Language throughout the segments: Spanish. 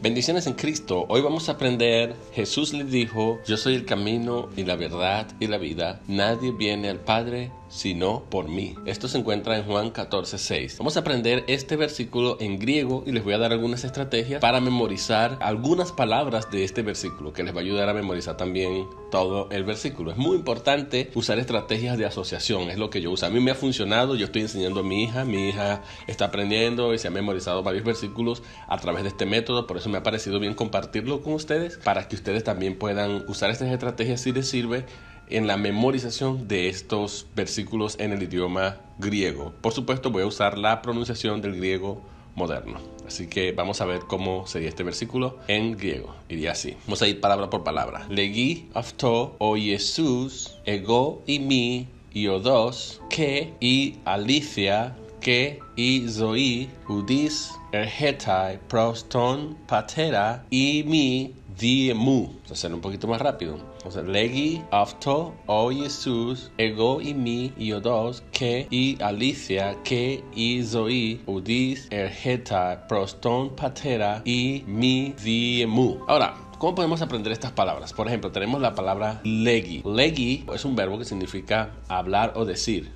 Bendiciones en Cristo. Hoy vamos a aprender, Jesús le dijo, yo soy el camino y la verdad y la vida. Nadie viene al Padre sino por mí. Esto se encuentra en Juan 14:6. Vamos a aprender este versículo en griego y les voy a dar algunas estrategias para memorizar algunas palabras de este versículo, que les va a ayudar a memorizar también todo el versículo. Es muy importante usar estrategias de asociación, es lo que yo uso. A mí me ha funcionado, yo estoy enseñando a mi hija está aprendiendo y se ha memorizado varios versículos a través de este método, por eso me ha parecido bien compartirlo con ustedes, para que ustedes también puedan usar estas estrategias si les sirve en la memorización de estos versículos en el idioma griego. Por supuesto, voy a usar la pronunciación del griego moderno. Así que vamos a ver cómo sería este versículo en griego. Iría así. Vamos a ir palabra por palabra. Legi αυτό ο Ιησούς, εγώ ημί Iodos, και η αλήθεια και η ζωή ουδής ερχέται προς τον Πατέρα ημί δι μου. Vamos a hacerlo un poquito más rápido. Entonces, λέγει αυτό ο Ιησούς, εγώ ημί Iodos, και η αλήθεια και η ζωή ουδής ερχέται προς τον Πατέρα ημί δι μου. Ahora, ¿cómo podemos aprender estas palabras? Por ejemplo, tenemos la palabra legi. Legi es un verbo que significa hablar o decir,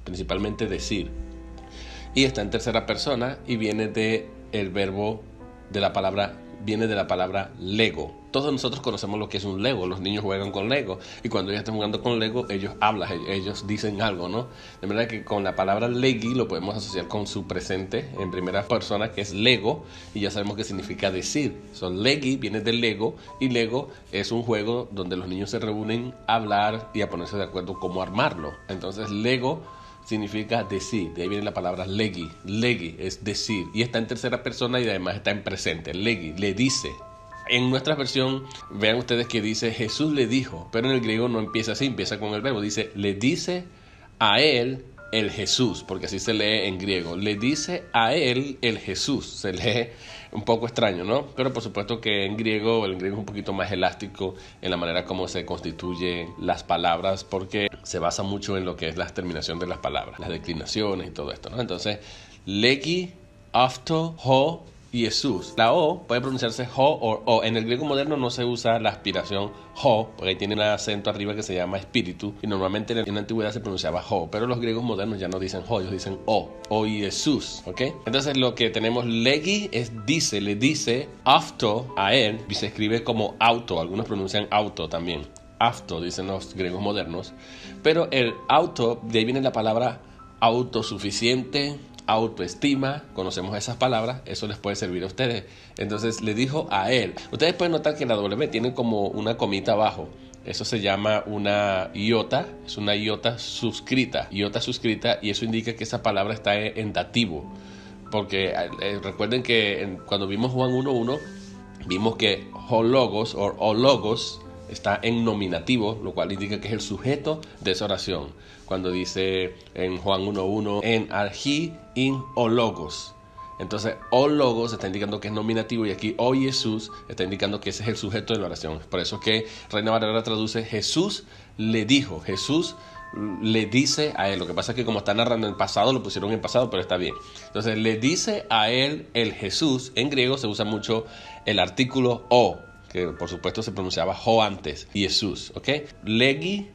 principalmente decir. Y está en tercera persona y viene de la palabra Lego. Todos nosotros conocemos lo que es un Lego. Los niños juegan con Lego y cuando ellos están jugando con Lego, ellos hablan, ellos dicen algo, ¿no? De manera que con la palabra legi lo podemos asociar con su presente en primera persona, que es Lego, y ya sabemos qué significa decir. Legi viene del Lego, y Lego es un juego donde los niños se reúnen a hablar y a ponerse de acuerdo cómo armarlo. Entonces Lego significa decir, de ahí viene la palabra legi. Legi es decir, y está en tercera persona y además está en presente. Legi, le dice. En nuestra versión, vean ustedes que dice Jesús le dijo, pero en el griego no empieza así, empieza con el verbo. Dice, le dice a él el Jesús, porque así se lee en griego. Le dice a él el Jesús. Se lee un poco extraño, ¿no? Pero por supuesto que el griego es un poquito más elástico en la manera como se constituyen las palabras, porque se basa mucho en lo que es la terminación de las palabras, las declinaciones y todo esto, ¿no? Entonces, legi αυτό ο Jesús. La O puede pronunciarse ho o o. En el griego moderno no se usa la aspiración ho, porque ahí tiene un acento arriba que se llama espíritu, y normalmente en la antigüedad se pronunciaba ho, pero los griegos modernos ya no dicen ho, ellos dicen o Jesús, ¿ok? Entonces lo que tenemos legi es dice, le dice afto a él, y se escribe como auto, algunos pronuncian auto también. Afto, dicen los griegos modernos, pero el auto, de ahí viene la palabra autosuficiente, autoestima, conocemos esas palabras, eso les puede servir a ustedes. Entonces le dijo a él. Ustedes pueden notar que la W tiene como una comita abajo. Eso se llama una iota, es una iota suscrita, y eso indica que esa palabra está en dativo. Porque recuerden que cuando vimos Juan 1:1, vimos que hologos o logos está en nominativo, lo cual indica que es el sujeto de esa oración. Cuando dice en Juan 1:1, en archi in o logos. Entonces, o logos está indicando que es nominativo, y aquí o Jesús está indicando que ese es el sujeto de la oración. Por eso es que Reina Valera traduce Jesús le dijo, Jesús le dice a él. Lo que pasa es que como está narrando en pasado, lo pusieron en pasado, pero está bien. Entonces, le dice a él el Jesús. En griego se usa mucho el artículo o, que por supuesto se pronunciaba ho antes, Jesús, ¿ok? Legi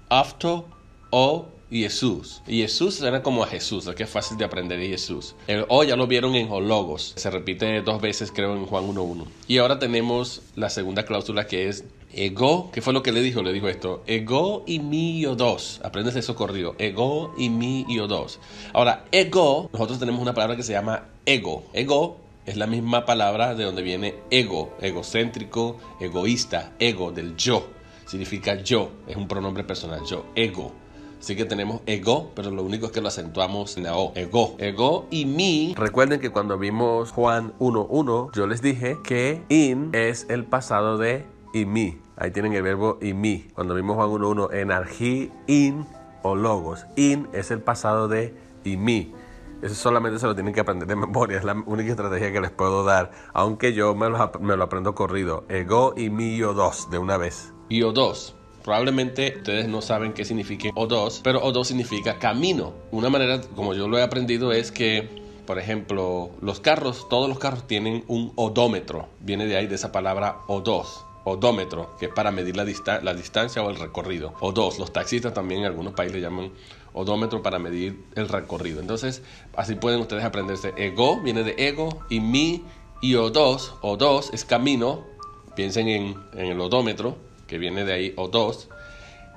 αυτό ο Jesús. Y Jesús suena como a Jesús, que es fácil de aprender, Jesús. El o ya lo vieron en hologos, se repite 2 veces creo en Juan 1:1. Y ahora tenemos la segunda cláusula, que es ego. ¿Qué fue lo que le dijo? Le dijo esto: ego ημί Iodos. Aprendes eso corrido. Ego ημί Iodos. Ahora, ego, nosotros tenemos una palabra que se llama ego. Ego es la misma palabra de donde viene ego, egocéntrico, egoísta, ego, del yo. Significa yo, es un pronombre personal, yo, ego. Así que tenemos ego, pero lo único es que lo acentuamos en la O. Ego y mi. Recuerden que cuando vimos Juan 1:1, yo les dije que in es el pasado de imi. Ahí tienen el verbo imi. Cuando vimos Juan 1:1, en archi in o logos. In es el pasado de imi. Eso solamente se lo tienen que aprender de memoria. Es la única estrategia que les puedo dar. Aunque yo me lo aprendo corrido. Ego imi Iodos de una vez. Iodos. Probablemente ustedes no saben qué significa O2, pero O2 significa camino. Una manera, como yo lo he aprendido, es que Por ejemplo, los carros, todos los carros tienen un odómetro. Viene de ahí, de esa palabra odos. Odómetro, que es para medir la distancia o el recorrido. Odos, los taxistas también en algunos países le llaman odómetro para medir el recorrido. Entonces, así pueden ustedes aprenderse. Ego viene de ego y mi y odos. Odos es camino. Piensen en el odómetro, que viene de ahí odos.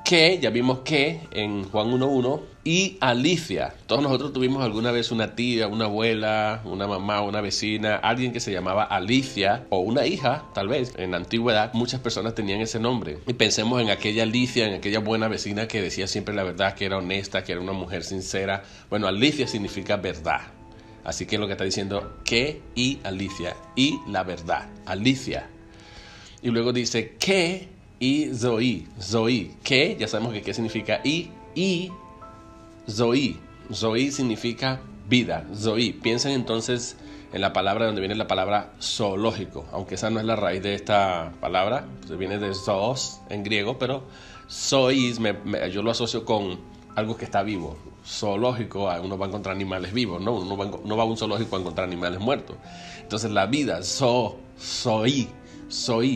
Que, ya vimos que en Juan 1.1, y Alicia. Todos nosotros tuvimos alguna vez una tía, una abuela, una mamá, una vecina, alguien que se llamaba Alicia, o una hija, tal vez. En la antigüedad, muchas personas tenían ese nombre. Y pensemos en aquella Alicia, en aquella buena vecina que decía siempre la verdad, que era honesta, que era una mujer sincera. Bueno, Alicia significa verdad. Así que lo que está diciendo, que y Alicia, y la verdad, Alicia. Y luego dice, que y Zoe, que ya sabemos que qué significa y Zoe significa vida, Zoe. Piensen entonces en la palabra donde viene la palabra zoológico, aunque esa no es la raíz de esta palabra, pues viene de zoos en griego, pero zois yo lo asocio con algo que está vivo. Zoológico, uno va a encontrar animales vivos, ¿no? Uno no va a un zoológico a encontrar animales muertos. Entonces la vida, Zoe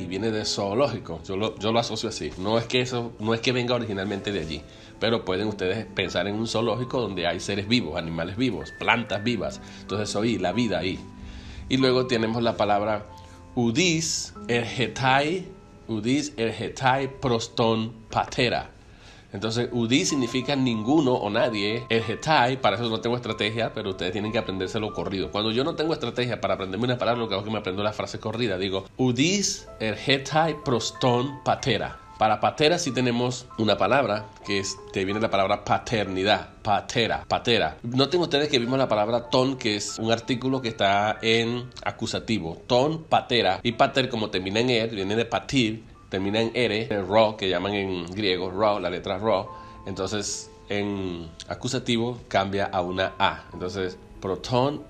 viene de zoológico, yo lo asocio así. No es que venga originalmente de allí, pero pueden ustedes pensar en un zoológico donde hay seres vivos, animales vivos, plantas vivas. Entonces Zoe, la vida ahí. Y luego tenemos la palabra udis ergetai proston patera. Entonces, UDI significa ninguno o nadie. El hetai, para eso no tengo estrategia, pero ustedes tienen que aprendérselo corrido. Cuando yo no tengo estrategia para aprenderme una palabra, lo que hago es que me aprendo la frase corrida. Digo, UDIs el hetai proston patera. Para patera sí tenemos una palabra que viene la palabra paternidad, patera. Noten ustedes que vimos la palabra ton, que es un artículo que está en acusativo. Ton, patera. Y pater, como termina en er, viene de patir, termina en ere, ro, que llaman en griego, ro, la letra ro. Entonces, en acusativo cambia a una a. Entonces, proston,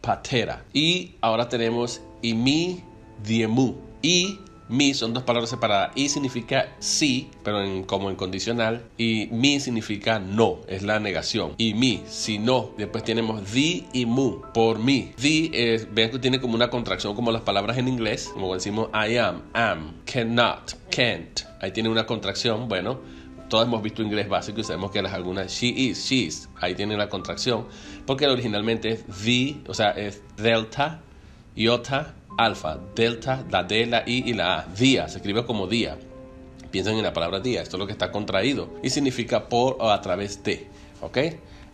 patera. Y ahora tenemos imi, diemu. Y mi son dos palabras separadas. Y significa sí, pero como en condicional. Y mi significa no, es la negación. Y mi, si no. Después tenemos di y mu, por mí. Di, vean que tiene como una contracción como las palabras en inglés. Como decimos I am, cannot, can't. Ahí tiene una contracción. Bueno, todos hemos visto inglés básico y sabemos que algunas she is, she's. Ahí tiene la contracción. Porque originalmente es the, o sea, es delta, iota, alfa, delta, la D, la I y la A. Día, se escribe como día. Piensen en la palabra día, esto es lo que está contraído y significa por o a través de, ¿ok?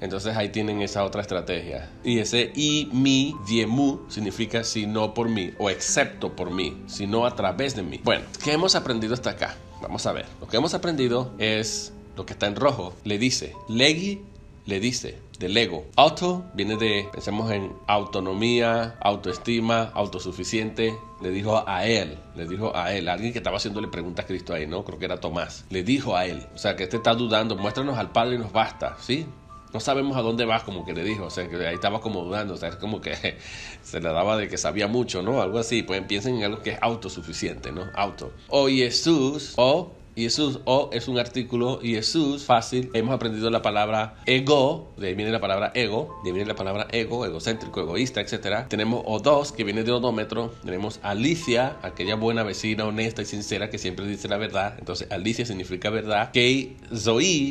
Entonces ahí tienen esa otra estrategia. Y ese y, mi, diemu significa si no por mí o excepto por mí, si no a través de mí. Bueno, ¿qué hemos aprendido hasta acá? Vamos a ver. Lo que hemos aprendido es lo que está en rojo. Le dice, legi, le dice, del ego. Auto viene de, pensemos en autonomía, autoestima, autosuficiente. Le dijo a él, alguien que estaba haciéndole preguntas a Cristo ahí, ¿no? Creo que era Tomás. Le dijo a él, o sea, que está dudando, muéstranos al Padre y nos basta, ¿sí? No sabemos a dónde vas, como que le dijo, o sea, que ahí estaba como dudando, o sea, es como que se le daba de que sabía mucho, ¿no? Algo así, pues piensen en algo que es autosuficiente, ¿no? Auto. O Jesús, o es un artículo, y Jesús, fácil, hemos aprendido la palabra ego, de ahí viene la palabra ego, de ahí viene la palabra ego, egocéntrico, egoísta, etc. Tenemos odos, que viene de odómetro. Tenemos Alicia, aquella buena vecina, honesta y sincera, que siempre dice la verdad. Entonces, Alicia significa verdad. Que Zoe,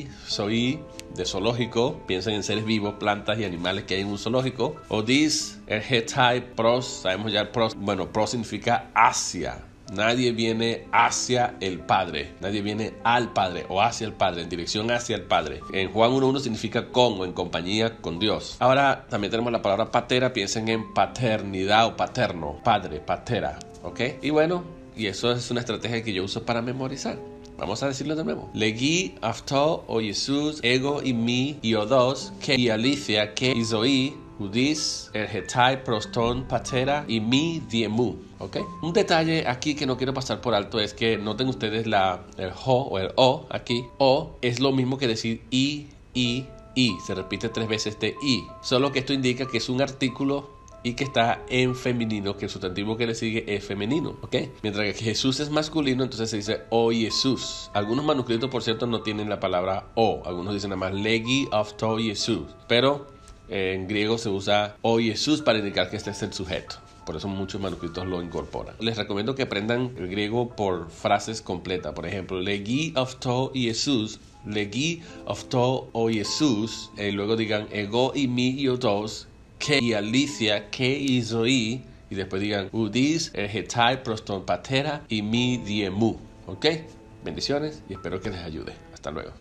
de zoológico, piensen en seres vivos, plantas y animales que hay en un zoológico. Odis, ergetai, pros, sabemos ya el pros, bueno, pros significa hacia. Nadie viene hacia el Padre. Nadie viene al Padre o hacia el Padre, en dirección hacia el Padre. En Juan 1.1 significa con o en compañía con Dios. Ahora también tenemos la palabra patera. Piensen en paternidad o paterno. Padre, patera. ¿Ok? Y bueno, y eso es una estrategia que yo uso para memorizar. Vamos a decirlo de nuevo. Legi, afto, o Jesús, ego y mi, y odos, que y Alicia, que y Zoe, udis, ergetai, proston, patera y mi, diemu. ¿Ok? Un detalle aquí que no quiero pasar por alto es que noten ustedes el jo o el o aquí. O es lo mismo que decir y. Se repite 3 veces de y. Solo que esto indica que es un artículo y que está en femenino, que el sustantivo que le sigue es femenino, ¿ok? Mientras que Jesús es masculino, entonces se dice o Jesús. Algunos manuscritos, por cierto, no tienen la palabra o. Algunos dicen nada más legi afto Jesús. Pero En griego se usa o Jesús para indicar que este es el sujeto. Por eso muchos manuscritos lo incorporan. Les recomiendo que aprendan el griego por frases completas. Por ejemplo, legí αυτό Jesús, legí αυτό ο Jesús. Luego digan εγώ ημί Ιουδός και η αλήθεια και η ζωή. Y después digan ουδείς ερχετάι προς τον πατέρα ημί διεμού. ¿Ok? Bendiciones y espero que les ayude. Hasta luego.